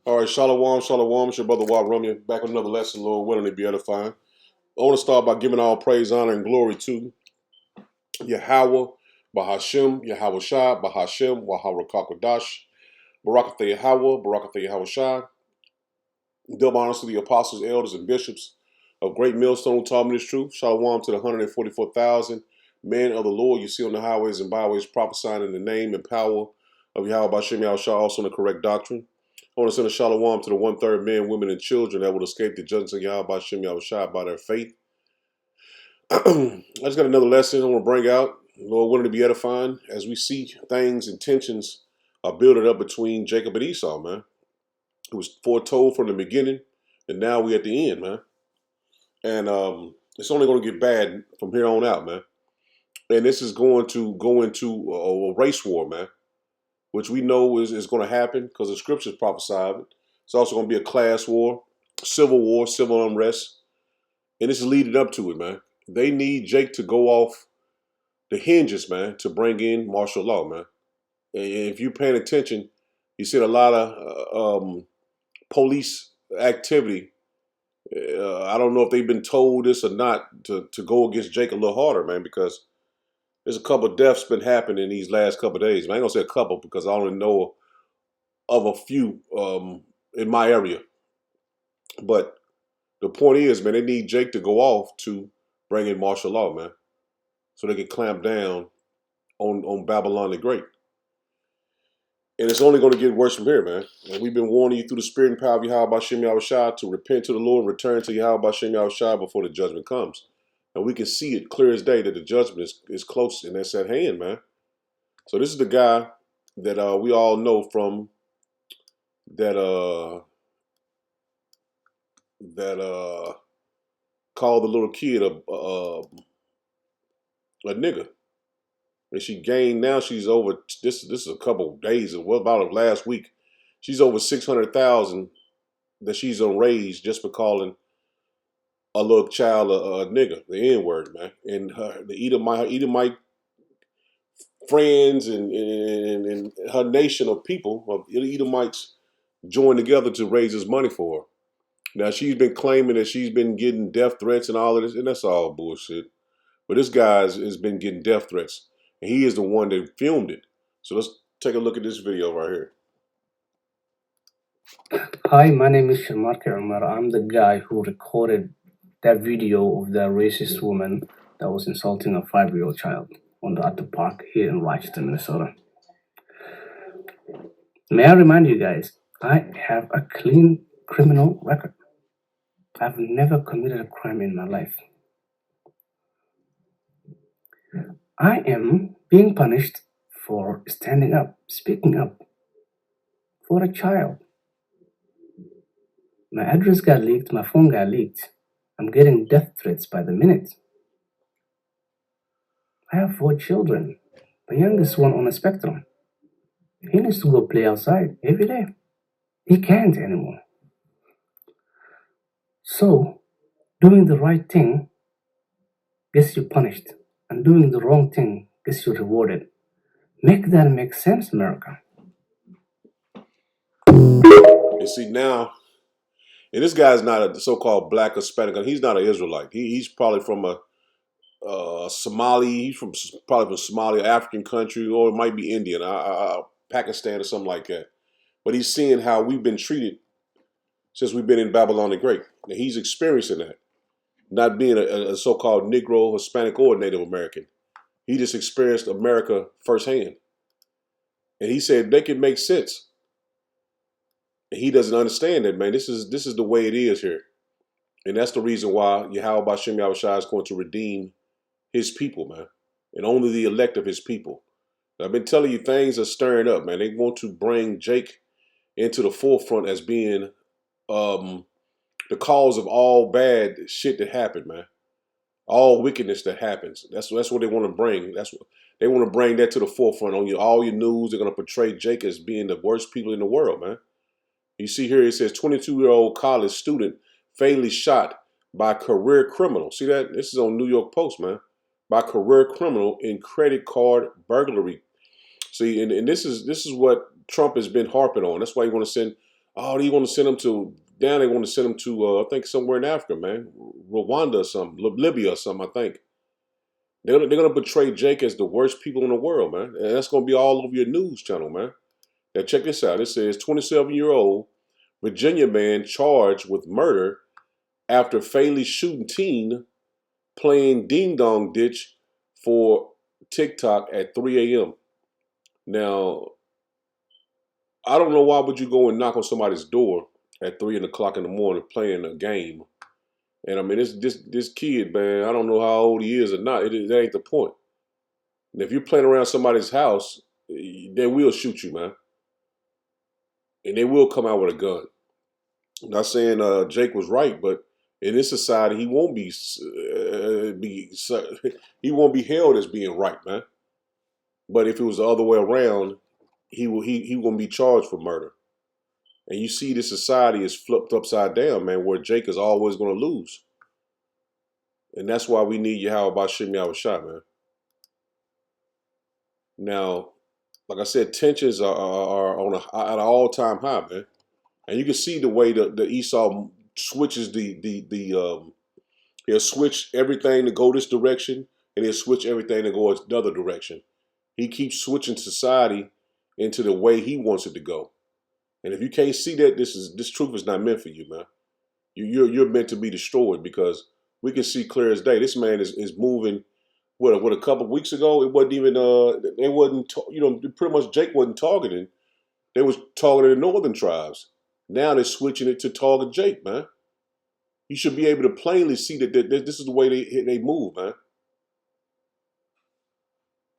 All right, Shalom, Shalom. It's your brother Wab Rumya back with another lesson, Lord willing to be edifying. I want to start by giving all praise, honor, and glory to Yahweh, Bahashem, Yahweh Shai, Bahashem, Wahara Kakodash, Barakatha Yahweh, Barakatha Yahweh Shai. Double honors to the apostles, elders, and bishops of Great Millstone who taught me this truth. Shalom to the 144,000 men of the Lord you see on the highways and byways prophesying in the name and power of Yahweh Bashem Yahweh Shai, also in the correct doctrine. I want to send a shalom to the one-third men, women, and children that will escape the judgment of Yahweh Bashem Yahweh Shai by their faith. I just got another lesson I want to bring out. Lord willing to be edifying as we see things and tensions are building up between Jacob and Esau, man. It was foretold from the beginning, and now we at the end, man. And it's only going to get bad from here on out, man. And this is going to go into a race war, man, which we know is going to happen because the scriptures prophesy of it. It's also going to be a class war, civil unrest, and this is leading up to it, man. They need Jake to go off the hinges, man, to bring in martial law, man. And if you're paying attention, you see a lot of police activity. I don't know if they've been told this or not to go against Jake a little harder, man, because there's a couple of deaths been happening these last couple of days. Man, I ain't gonna say a couple because I only know of a few in my area. But the point is, man, they need Jake to go off to bring in martial law, man, so they can clamp down on Babylon the Great. And it's only going to get worse from here, man. And we've been warning you through the spirit and power of Yahweh Bashem Yahweh Shai to repent to the Lord and return to Yahweh Bashem Yahweh Shai before the judgment comes. And we can see it clear as day that the judgment is close and that's at hand, man. So this is the guy that we all know from that called the little kid a nigger. And she gained, now she's over, this is a couple of days, what about last week? She's over 600,000 that she's raised just for calling a little child a nigger, the N word, man. And the Edomite friends and her nation of people, of Edomites, joined together to raise this money for her. Now she's been claiming that she's been getting death threats and all of this, and that's all bullshit. But this guy has been getting death threats, and he is the one that filmed it. So let's take a look at this video right here. Hi, my name is Shamarke Umar. I'm the guy who recorded that video of the racist woman that was insulting a 5-year-old child at the park here in Rochester, Minnesota. May I remind you guys, I have a clean criminal record. I've never committed a crime in my life. I am being punished for standing up, speaking up for a child. My address got leaked, my phone got leaked. I'm getting death threats by the minute. I have 4 children. The youngest one on the spectrum. He needs to go play outside every day. He can't anymore. So, doing the right thing gets you punished, and doing the wrong thing gets you rewarded. Make that make sense, America. And see now, and this guy's not a so-called black Hispanic. He's not an Israelite. He's probably from a Somali. He's probably from Somalia, African country, or it might be Indian, Pakistan, or something like that. But he's seeing how we've been treated since we've been in Babylon the Great. And he's experiencing that, not being a so-called Negro, Hispanic, or Native American. He just experienced America firsthand. And he said they can make sense. And he doesn't understand that, man. This is the way it is here. And that's the reason why Yahweh Bashem Yahweh Shai is going to redeem his people, man. And only the elect of his people. I've been telling you, things are stirring up, man. They want to bring Jake into the forefront as being the cause of all bad shit that happened, man. All wickedness that happens. That's what they want to bring. That's what they want to bring, that to the forefront on all your news. They're going to portray Jake as being the worst people in the world, man. You see here, it says 22-year-old college student fatally shot by career criminal. See that? This is on New York Post, man. By career criminal in credit card burglary. See, and this is what Trump has been harping on. That's why he want to send Oh, they want to send him to now. They want to send him to I think somewhere in Africa, man, Rwanda or something, Libya or something. I think they're gonna portray Jake as the worst people in the world, man, and that's gonna be all over your news channel, man. Now check this out. It says 27-year-old Virginia man charged with murder after fatally shooting teen playing ding dong ditch for TikTok at 3 a.m. Now I don't know why would you go and knock on somebody's door at 3 o'clock in the morning playing a game. And I mean, this kid, man, I don't know how old he is or not. That ain't the point. And if you're playing around somebody's house, they will shoot you, man, and they will come out with a gun. I'm not saying Jake was right, but in this society, he won't be he won't be held as being right, man. But if it was the other way around, he won't be charged for murder. And you see, this society is flipped upside down, man, where Jake is always going to lose. And that's why we need Yahweh Bashim Yahweh Shah, man. Now, like I said, tensions are on at an all-time high, man. And you can see the way the Esaw switches he'll switch everything to go this direction, and he'll switch everything to go another direction. He keeps switching society into the way he wants it to go. And if you can't see that, this truth is not meant for you, man. You're meant to be destroyed, because we can see clear as day. This man is moving. What a couple of weeks ago, it wasn't even they wasn't pretty much Jake wasn't targeting. They was targeting the northern tribes. Now they're switching it to target Jake, man. You should be able to plainly see that this is the way they move, man.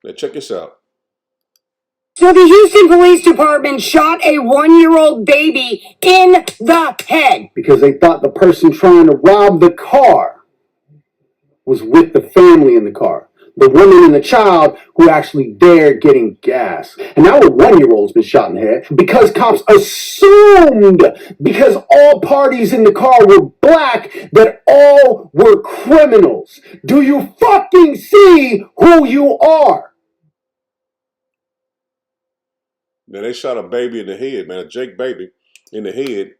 Now check this out. So the Houston Police Department shot a 1-year-old baby in the head because they thought the person trying to rob the car was with the family in the car. The woman and the child who actually dared getting gas. And now a 1-year-old's been shot in the head because cops assumed, because all parties in the car were black, that all were criminals. Do you fucking see who you are? Now they shot a baby in the head, man, a Jake baby in the head,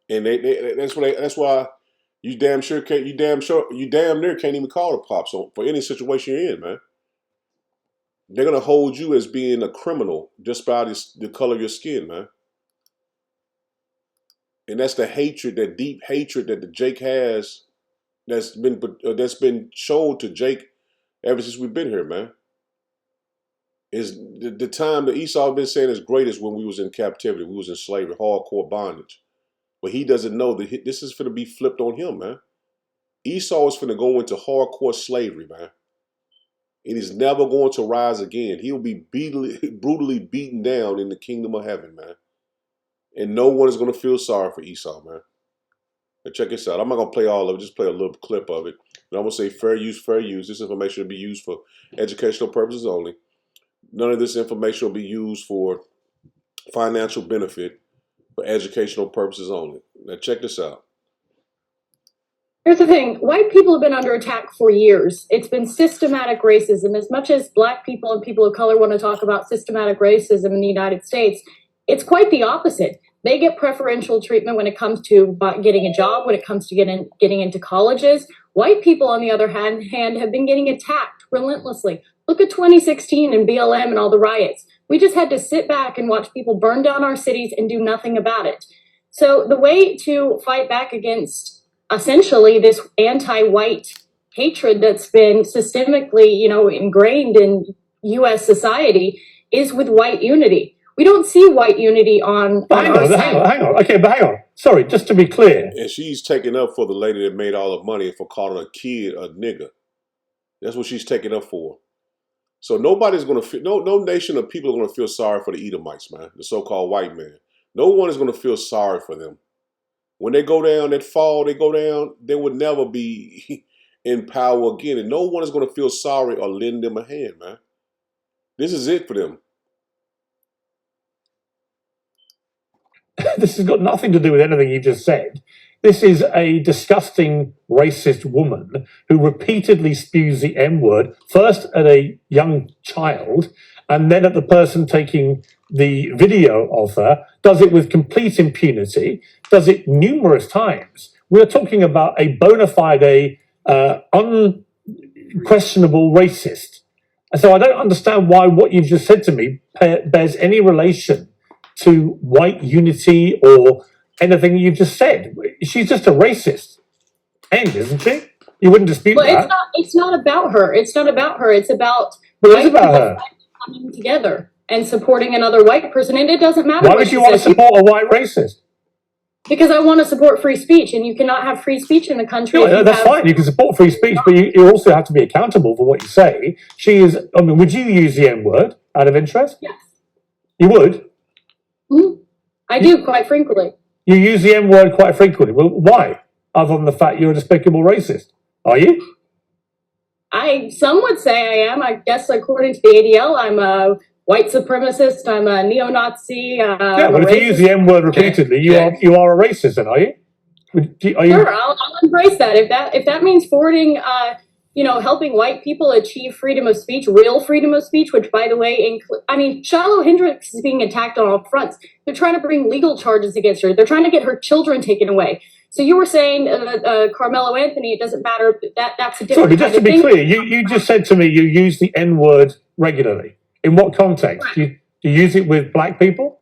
and that's why you damn near can't even call the cops for any situation you're in, man. They're gonna hold you as being a criminal just by the color of your skin, man. And that's the hatred, that deep hatred that the Jake has, that's been shown to Jake ever since we've been here, man. Is the time that Esaw been saying is great is when we was in captivity, we was in slavery, hardcore bondage. But he doesn't know that this is going to be flipped on him, man. Esaw is going to go into hardcore slavery, man. And he's never going to rise again. He'll be brutally beaten down in the kingdom of heaven, man. And no one is going to feel sorry for Esaw, man. Now check this out. I'm not going to play all of it, just play a little clip of it. And I'm going to say fair use, fair use. This information will be used for educational purposes only. None of this information will be used for financial benefit, for educational purposes only. Now check this out. Here's the thing. White people have been under attack for years. It's been systematic racism. As much as black people and people of color want to talk about systematic racism in the United States, it's quite the opposite. They get preferential treatment when it comes to getting a job, when it comes to getting into colleges. White people, on the other hand, have been getting attacked relentlessly. Look at 2016 and BLM and all the riots. We just had to sit back and watch people burn down our cities and do nothing about it. So the way to fight back against essentially this anti-white hatred that's been systemically, ingrained in U.S. society is with white unity. We don't see white unity on hang on. Okay, but hang on. Sorry, just to be clear. And she's taking up for the lady that made all the money for calling a kid a nigger. That's what she's taking up for. So nobody's going to feel, no nation of people are going to feel sorry for the Edomites, man, the so-called white man. No one is going to feel sorry for them. When they go down, they go down, they would never be in power again. And no one is going to feel sorry or lend them a hand, man. This is it for them. This has got nothing to do with anything you just said. This is a disgusting racist woman who repeatedly spews the N-word, first at a young child, and then at the person taking the video of her, does it with complete impunity, does it numerous times. We're talking about a bona fide, unquestionable racist. And so I don't understand why what you've just said to me bears any relation to white unity or anything you've just said. She's just a racist. End, isn't she? You wouldn't dispute Well, that. it's not about her. It's not about her. It's about But white it's about people her. coming together and supporting another white person. And it doesn't matter Why what would she you want to says. support a white racist? Because I want to support free speech, and you cannot have free speech in the country. Yeah, that's fine. You can support free speech, but you also have to be accountable for what you say. She is, I mean, would you use the N-word out of interest? Yes. You would? I do, quite frankly. You use the N-word quite frequently. Well, why? Other than the fact you're a despicable racist. Are you? Some would say I am. I guess according to the ADL, I'm a white supremacist. I'm a neo-Nazi. Yeah, well, if you use the N-word repeatedly, you are a racist, then, are you? Sure, I'll embrace that. If that means forwarding, helping white people achieve freedom of speech, real freedom of speech, which, by the way, Shiloh Hendricks is being attacked on all fronts. They're trying to bring legal charges against her. They're trying to get her children taken away. So you were saying Carmelo Anthony, it doesn't matter. That's a different. Sorry, but just to be clear, you just said to me you use the N-word regularly. In what context? Do you use it with black people?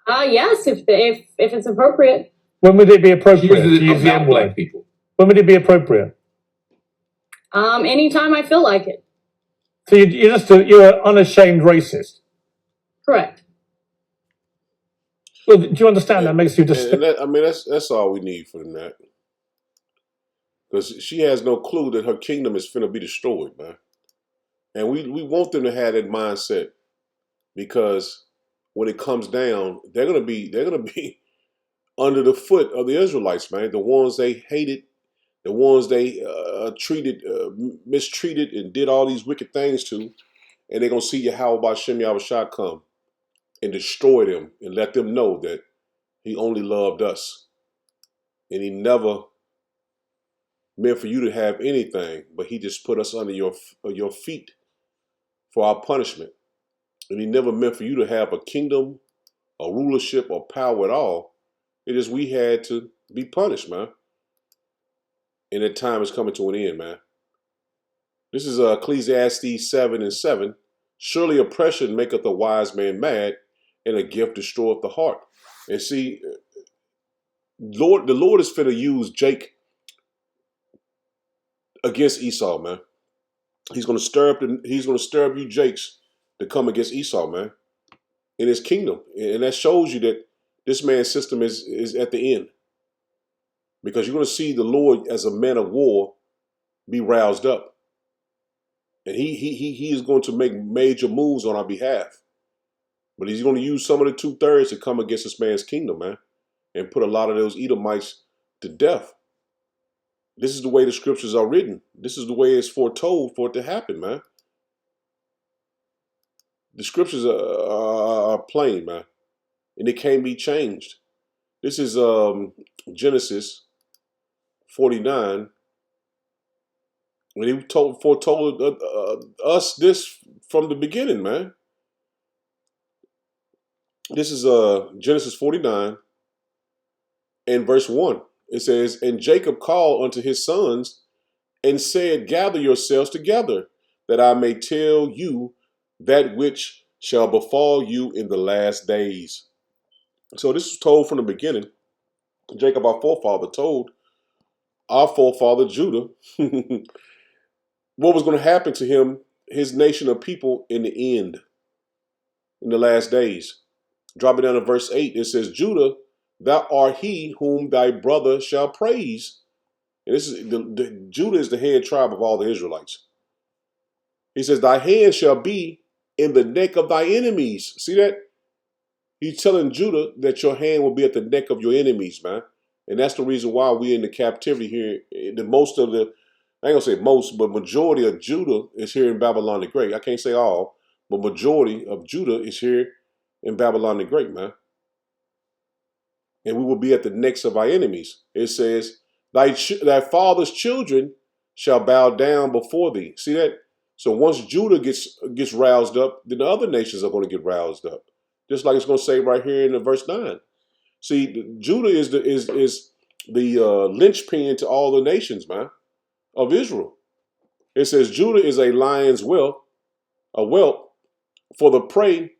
Yes, if it's appropriate. When would it be appropriate to use the N-word? Black people. When would it be appropriate? Anytime I feel like it. So you're an unashamed racist. Correct. Well, do you understand that makes you that's all we need for that. Because she has no clue that her kingdom is finna be destroyed, man. And we want them to have that mindset, because when it comes down, they're gonna be under the foot of the Israelites, man. The ones they hated, the ones they mistreated, and did all these wicked things to, and they're gonna see Yahweh B'Shem Yahushua come and destroy them and let them know that He only loved us, and He never meant for you to have anything, but He just put us under your feet for our punishment. And He never meant for you to have a kingdom, a rulership, or power at all. It is we had to be punished, man. And that time is coming to an end, man. This is Ecclesiastes 7:7. Surely oppression maketh a wise man mad, and a gift destroyeth the heart. And see, the Lord is finna use Jake against Esau, man. He's gonna stir up you Jakes to come against Esau, man, in his kingdom. And that shows you that this man's system is at the end. Because you're gonna see the Lord as a man of war be roused up. And he is going to make major moves on our behalf. But he's going to use some of the 2/3 to come against this man's kingdom, man, and put a lot of those Edomites to death. This is the way the scriptures are written. This is the way it's foretold for it to happen, man. The scriptures are plain, man, and it can't be changed. This is Genesis 49. When He foretold us this from the beginning, man. This is Genesis 49 and verse 1. It says, And Jacob called unto his sons and said, Gather yourselves together, that I may tell you that which shall befall you in the last days. So this is told from the beginning. Jacob, our forefather, told our forefather Judah what was going to happen to him, his nation of people, in the end, in the last days. Dropping down to verse 8, it says, Judah, thou art he whom thy brother shall praise. And this is Judah is the head tribe of all the Israelites. He says, thy hand shall be in the neck of thy enemies. See that? He's telling Judah that your hand will be at the neck of your enemies, man. And that's the reason why we're in the captivity here. I ain't gonna say most, but majority of Judah is here in Babylon the Great. I can't say all, but majority of Judah is here in Babylon the Great, man. and we will be at the necks of our enemies. It says, thy father's children shall bow down before thee. See that? So once Judah gets roused up, then the other nations are going to get roused up. Just like it's going to say right here in the verse 9. See, Judah is the linchpin to all the nations, man, of Israel. It says Judah is a lion's whelp, for the prey,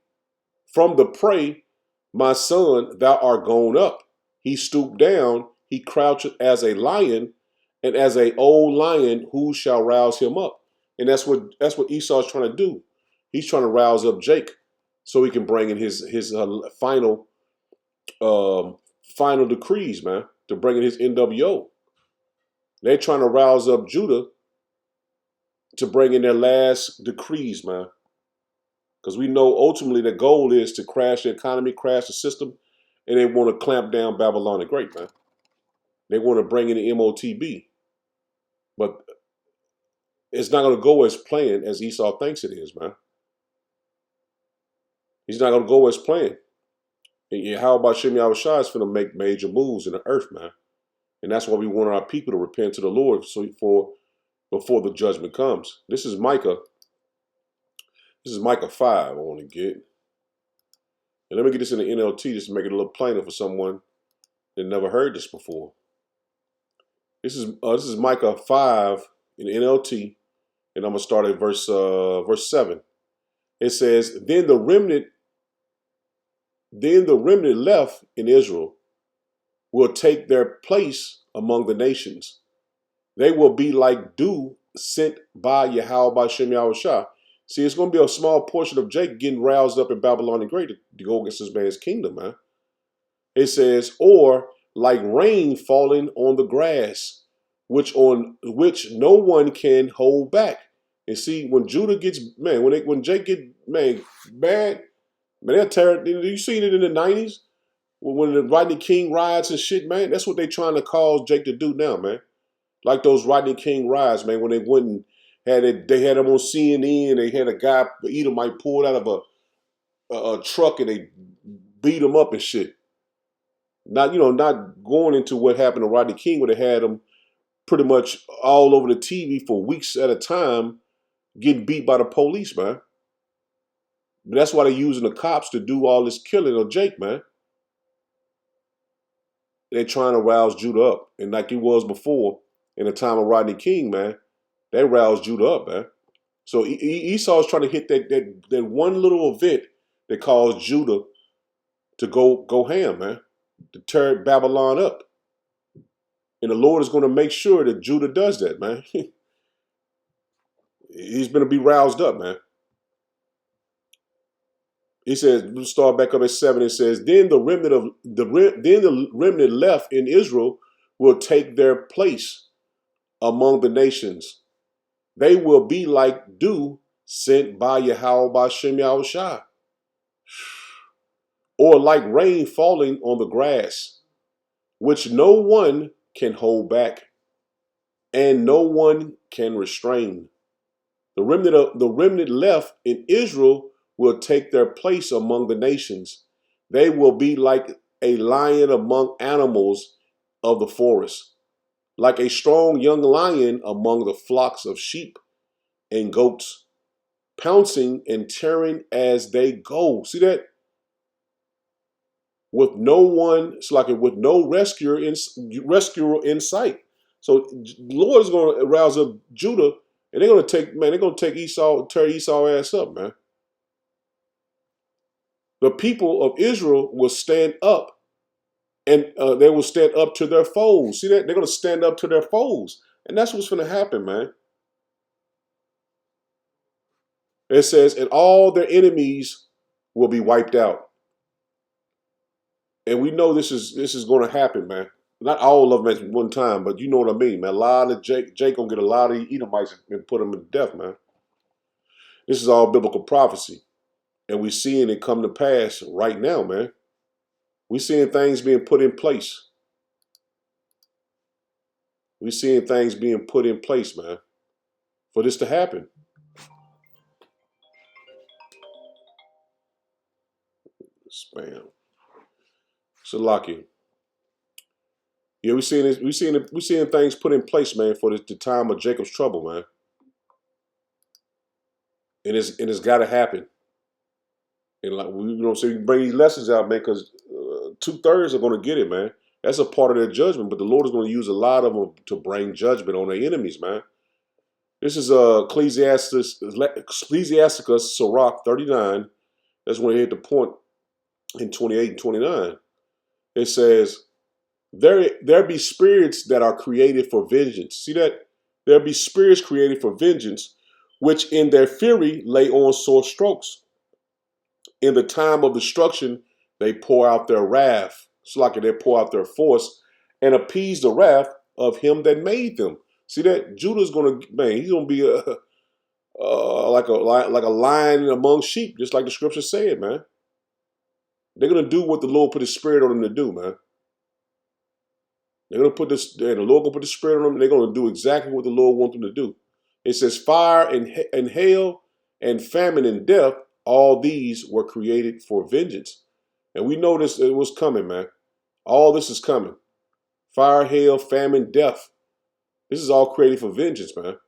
from the prey, my son, thou art gone up. He stooped down, he crouched as a lion, and as a old lion, who shall rouse him up? And that's what Esau is trying to do. He's trying to rouse up Jake so he can bring in his final final decrees, man, to bring in his NWO. They're trying to rouse up Judah to bring in their last decrees, man. Because we know ultimately the goal is to crash the economy, crash the system, and they want to clamp down Babylon the Great, man. They want to bring in the MOTB. But it's not going to go as planned as Esau thinks it is, man. He's not going to go as planned. And how about Shem Yahushua is going to make major moves in the earth, man. And that's why we want our people to repent to the Lord before the judgment comes. This is Micah. This is Micah 5 I want to get. And let me get this in the NLT just to make it a little plainer for someone that never heard this before. This is Micah 5 in the NLT, and I'm gonna start at verse 7. It says, Then the remnant left in Israel will take their place among the nations. They will be like dew sent by Yahweh by Shem Yahushua. See, it's going to be a small portion of Jake getting roused up in Babylon the Great to go against this man's kingdom, man. It says, or like rain falling on the grass, which no one can hold back. And see, when Judah gets, man, when Jake get, man, bad, man, they'll tear it. You seen it in the 90s? When the Rodney King riots and shit, man, that's what they trying to cause Jake to do now, man. Like those Rodney King riots, man, when they went and they had him on CNN. They had a guy, Edomite, pulled out of a truck and they beat him up and shit. Not going into what happened to Rodney King, where they had him pretty much all over the TV for weeks at a time, getting beat by the police, man. But that's why they're using the cops to do all this killing of Jake, man. They're trying to rouse Judah up, and like it was before in the time of Rodney King, man, they roused Judah up, man. So Esau is trying to hit that one little event that caused Judah to go ham, man, to tear Babylon up. And the Lord is going to make sure that Judah does that, man. He's going to be roused up, man. He says, we'll start back up at 7. It says, then the remnant left in Israel will take their place among the nations. They will be like dew sent by Yahweh by Shem Yahushua, or like rain falling on the grass, which no one can hold back, and no one can restrain. The remnant left in Israel will take their place among the nations. They will be like a lion among animals of the forest, like a strong young lion among the flocks of sheep and goats, pouncing and tearing as they go. See that? With no one, it's like with no rescuer in sight. So the Lord is going to rouse up Judah, and they're going to take Esau, tear Esau ass up, man. The people of Israel will stand up, and they will stand up to their foes. See that? They're going to stand up to their foes, and that's what's going to happen, man. It says, and all their enemies will be wiped out. And we know this is going to happen, man. Not all of them at one time, but you know what I mean, man. A lot of Jake gonna get a lot of Edomites and put them to death, man. This is all biblical prophecy, and we're seeing it come to pass right now, man. We're seeing things being put in place. We're seeing things being put in place, man, for this to happen. Spam. Salaki. Yeah, we seeing things put in place, man, for the time of Jacob's trouble, man. And it's got to happen. And like so you can bring these lessons out, man, because 2/3 are going to get it, man. That's a part of their judgment, but the Lord is going to use a lot of them to bring judgment on their enemies, man. This is Ecclesiasticus Sirach 39. That's when he hit the point in 28 and 29. It says, there be spirits that are created for vengeance. See that? There be spirits created for vengeance, which in their fury lay on sore strokes. In the time of destruction, they pour out their wrath. It's like they pour out their force and appease the wrath of him that made them. See that? Judah's gonna, man, he's gonna be like a lion among sheep, just like the scripture said, man. They're gonna do what the Lord put His Spirit on them to do, man. They're gonna put this, and the Lord gonna put the Spirit on them. And they're gonna do exactly what the Lord wants them to do. It says, fire and hail and famine and death, all these were created for vengeance. And we know this, it was coming, man. All this is coming. Fire, hail, famine, death. This is all created for vengeance, man.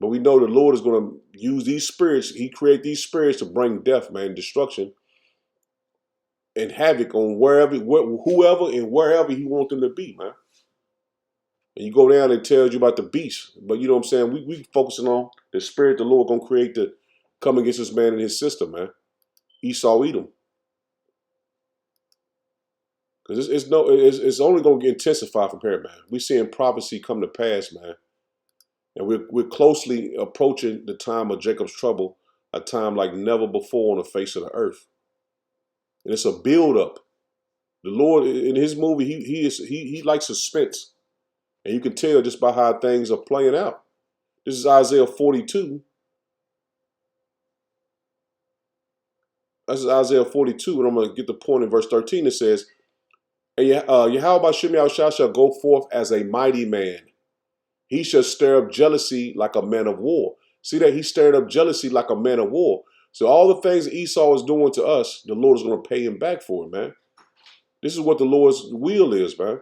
But we know the Lord is going to use these spirits. He created these spirits to bring death, man, destruction and havoc on whoever and wherever He wants them to be, man. And you go down and it tells you about the beast. But you know what I'm saying? We focusing on the spirit the Lord going to create to come against this man and his sister, man. Esaw, Edom. Because it's only going to get intensified from here, man. We're seeing prophecy come to pass, man. And we're closely approaching the time of Jacob's trouble, a time like never before on the face of the earth. And it's a build-up. The Lord, in His movie, he likes suspense. And you can tell just by how things are playing out. This is Isaiah 42. This is Isaiah 42, and I'm going to get the point in verse 13. It says, and Yahweh Shem Yahushua shall go forth as a mighty man. He shall stir up jealousy like a man of war. See that? He stirred up jealousy like a man of war. So all the things that Esau is doing to us, the Lord is going to pay him back for it, man. This is what the Lord's will is, man.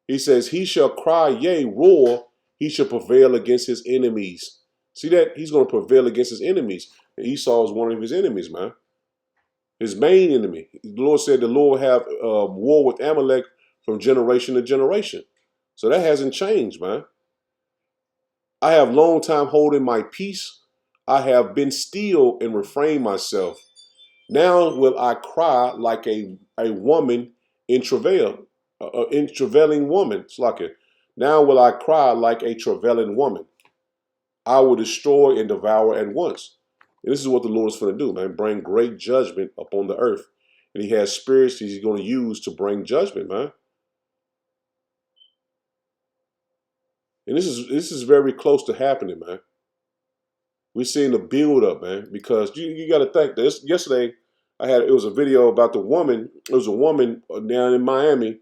He says, he shall cry, yea, roar. He shall prevail against his enemies. See that? He's going to prevail against his enemies. And Esau is one of his enemies, man. His main enemy. The Lord said the Lord will have war with Amalek from generation to generation. So that hasn't changed, man. I have long time holding my peace. I have been still and refrained myself. Now will I cry like a woman in travail, in travailing woman. It's like it. Now will I cry like a travailing woman. I will destroy and devour at once. And this is what the Lord is going to do, man. Bring great judgment upon the earth. And He has spirits He's going to use to bring judgment, man. And this is very close to happening, man. We're seeing the build up, man, because you got to think this. Yesterday, it was a video about the woman. It was a woman down in Miami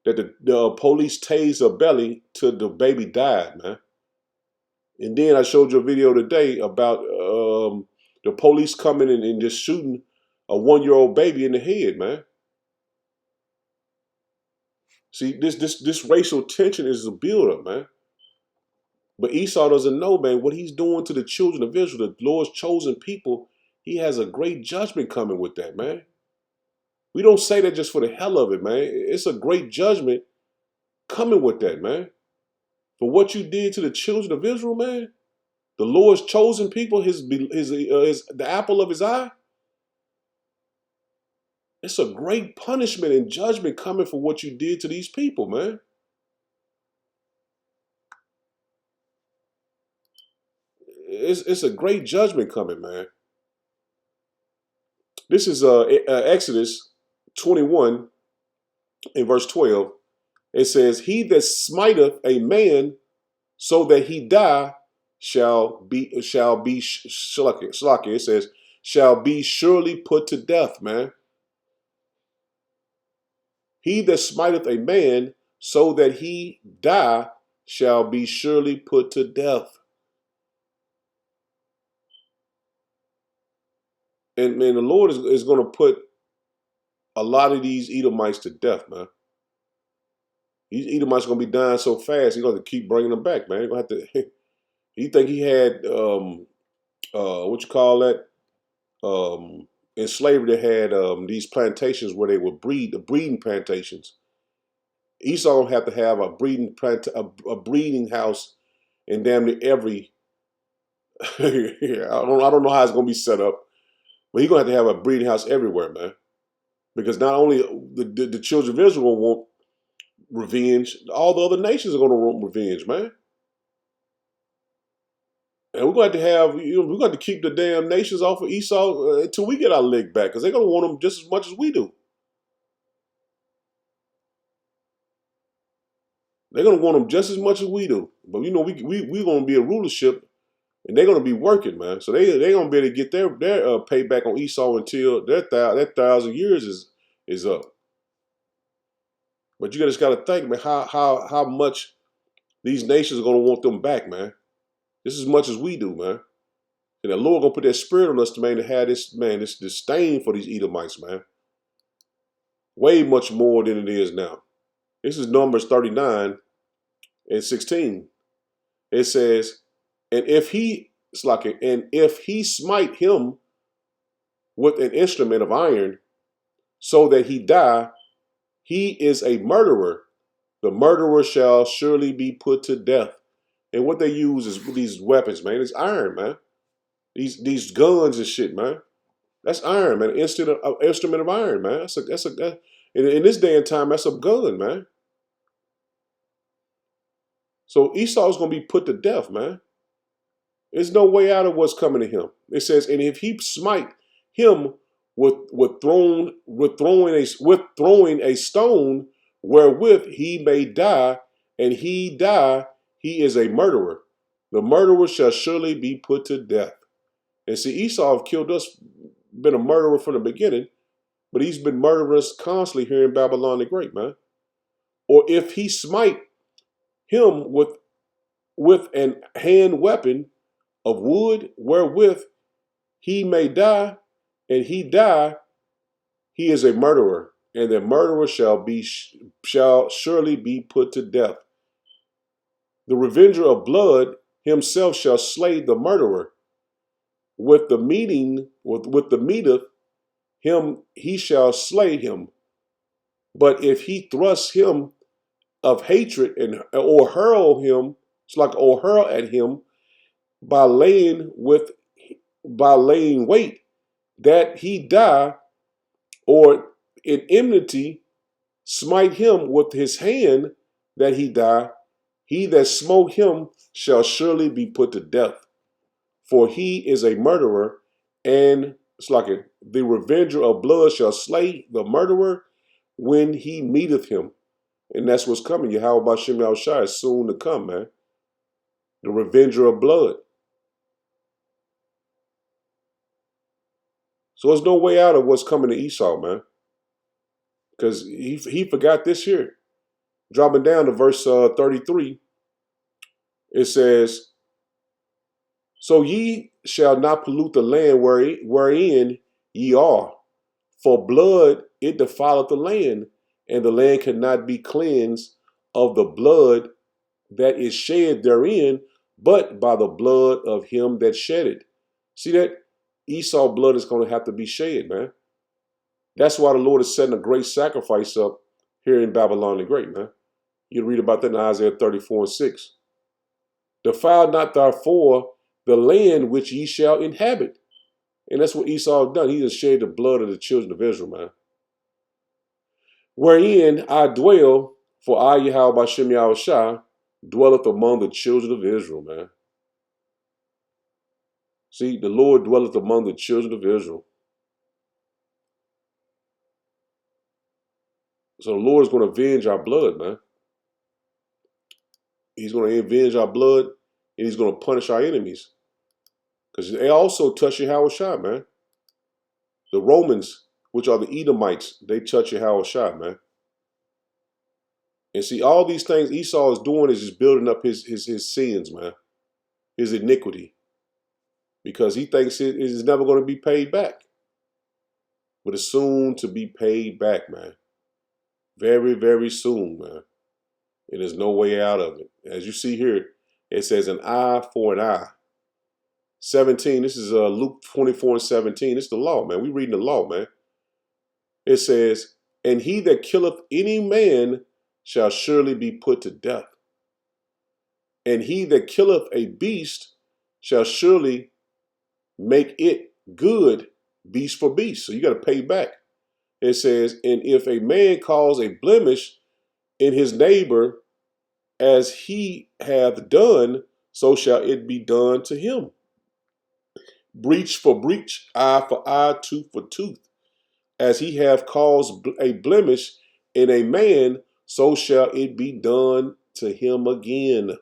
that the police tased her belly till the baby died, man. And then I showed you a video today about the police coming in and just shooting a 1-year-old baby in the head, man. See, this racial tension is a build up, man. But Esau doesn't know, man, what he's doing to the children of Israel, the Lord's chosen people. He has a great judgment coming with that, man. We don't say that just for the hell of it, man. It's a great judgment coming with that, man. For what you did to the children of Israel, man, the Lord's chosen people, the apple of His eye. It's a great punishment and judgment coming for what you did to these people, man. It's a great judgment coming, man. This is Exodus 21 in verse 12. It says, he that smiteth a man so that he die shall be shalaki. It says, shall be surely put to death, man. He that smiteth a man so that he die shall be surely put to death. And man, the Lord is going to put a lot of these Edomites to death, man. These Edomites going to be dying so fast, he's going to keep bringing them back, man. He's going to have to. He think he had what you call that? In slavery, they had these plantations where they would breed, the breeding plantations. Esau have to have a breeding house in damn near every. I don't know how it's going to be set up, but he's going to have a breeding house everywhere, man. Because not only the children of Israel want revenge, all the other nations are going to want revenge, man. And we're going to have, we're going to keep the damn nations off of Esau until we get our leg back, because they're going to want them just as much as we do. They're going to want them just as much as we do. But we're going to be a rulership, and they're going to be working, man. So they're going to be able to get their payback on Esau until that 1,000 years is up. But you just got to think, man, how much these nations are going to want them back, man. Just as much as we do, man. And the Lord gonna put that spirit on us, man, to have this disdain for these Edomites, man. Way much more than it is now. This is Numbers 39 and 16. It says, and if he smite him with an instrument of iron, so that he die, he is a murderer. The murderer shall surely be put to death. And what they use is these weapons, man. It's iron, man. These guns and shit, man. That's iron, man. An instrument of iron, man. In this day and time, that's a gun, man. So Esau's gonna be put to death, man. There's no way out of what's coming to him. It says, and if he smite him with throwing a stone wherewith he may die, and he die, he is a murderer. The murderer shall surely be put to death. And see, Esau have killed us, been a murderer from the beginning, but he's been murdering us constantly here in Babylon the Great, man. Or if he smite him with an hand weapon of wood wherewith he may die, and he die, he is a murderer, and the murderer shall surely be put to death. The revenger of blood himself shall slay the murderer. With the meeteth him, he shall slay him. But if he thrust him of hatred or hurl at him by laying wait that he die, or in enmity smite him with his hand that he die, he that smote him shall surely be put to death. For he is a murderer, and the revenger of blood shall slay the murderer when he meeteth him. And that's what's coming. Yahweh B'Shem Yahushua is soon to come, man. The revenger of blood. So there's no way out of what's coming to Esau, man. Because he forgot this here. Dropping down to verse 33, it says, so ye shall not pollute the land wherein ye are, for blood it defileth the land, and the land cannot be cleansed of the blood that is shed therein, but by the blood of him that shed it. See that? Esau blood is going to have to be shed, man. That's why the Lord is setting a great sacrifice up here in Babylon the Great, man. You read about that in Isaiah 34 and 6. Defile not therefore the land which ye shall inhabit. And that's what Esau has done. He has shed the blood of the children of Israel, man. Wherein I dwell, for I, Yahweh B'Shem Yahushua, dwelleth among the children of Israel, man. See, the Lord dwelleth among the children of Israel. So the Lord is going to avenge our blood, man. He's going to avenge our blood, and he's going to punish our enemies. Because they also touch Yahushua, man. The Romans, which are the Edomites, they touch Yahushua, man. And see, all these things Esau is doing is just building up his sins, man. His iniquity. Because he thinks it is never going to be paid back. But it's soon to be paid back, man. Very, very soon, man. And there's no way out of it. As you see here, it says an eye for an eye. 17, this is Luke 24:17. It's the law, man. We reading the law, man. It says, and he that killeth any man shall surely be put to death. And he that killeth a beast shall surely make it good beast for beast. So you got to pay back. It says, and if a man cause a blemish in his neighbor as he hath done, so shall it be done to him. Breach for breach, eye for eye, tooth for tooth. As he hath caused a blemish in a man, so shall it be done to him again.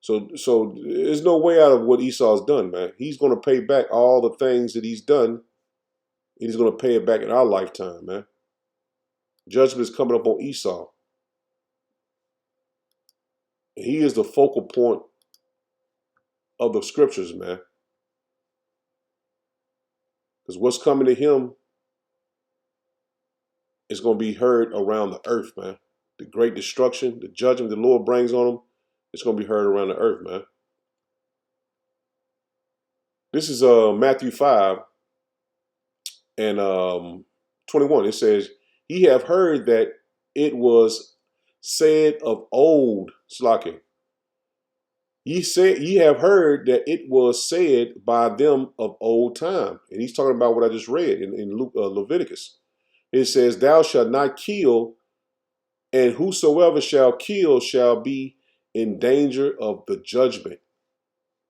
So there's no way out of what Esau's done, man. He's going to pay back all the things that he's done. He's going to pay it back in our lifetime, man. Judgment is coming up on Esau. He is the focal point of the scriptures, man. Because what's coming to him is going to be heard around the earth, man. The great destruction, the judgment the Lord brings on him, it's going to be heard around the earth, man. This is Matthew 5 and 21. It says, ye have heard that it was said of old, Slaki. Ye have heard that it was said by them of old time. And he's talking about what I just read in Leviticus. It says, thou shalt not kill, and whosoever shall kill shall be in danger of the judgment.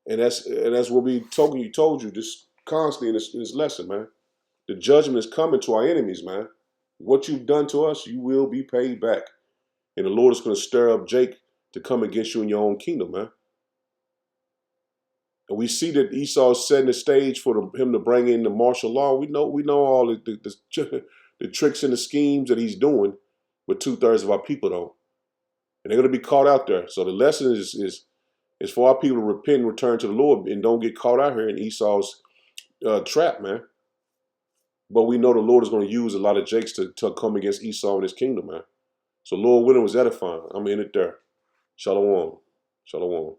And that's what we told you this constantly in this lesson, man. The judgment is coming to our enemies, man. What you've done to us, you will be paid back. And the Lord is going to stir up Jake to come against you in your own kingdom, man. And we see that Esau is setting the stage for him to bring in the martial law. We know all the tricks and the schemes that he's doing with 2/3 of our people, though. And they're going to be caught out there. So the lesson is for our people to repent and return to the Lord and don't get caught out here in Esau's trap, man. But we know the Lord is going to use a lot of Jakes to come against Esau and his kingdom, man. So Lord willing was edifying. I'm in it there. Shalom. Shalom.